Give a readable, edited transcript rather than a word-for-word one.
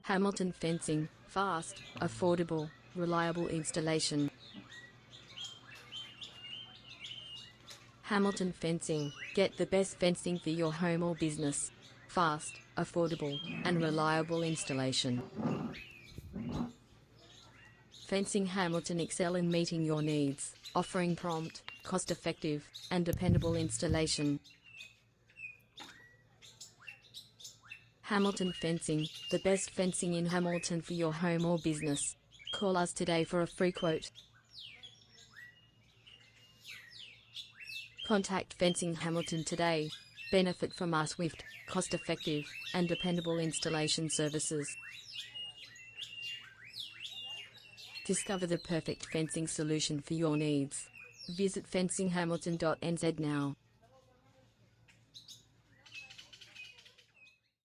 Hamilton Fencing, fast, affordable, reliable installation. Hamilton Fencing, get the best fencing for your home or business. Fast, affordable, and reliable installation. Fencing Hamilton excel in meeting your needs, offering prompt, cost-effective, and dependable installation. Hamilton Fencing, the best fencing in Hamilton for your home or business. Call us today for a free quote. Contact Fencing Hamilton today. Benefit from our swift, cost-effective, and dependable installation services. Discover the perfect fencing solution for your needs. Visit fencinghamilton.nz now.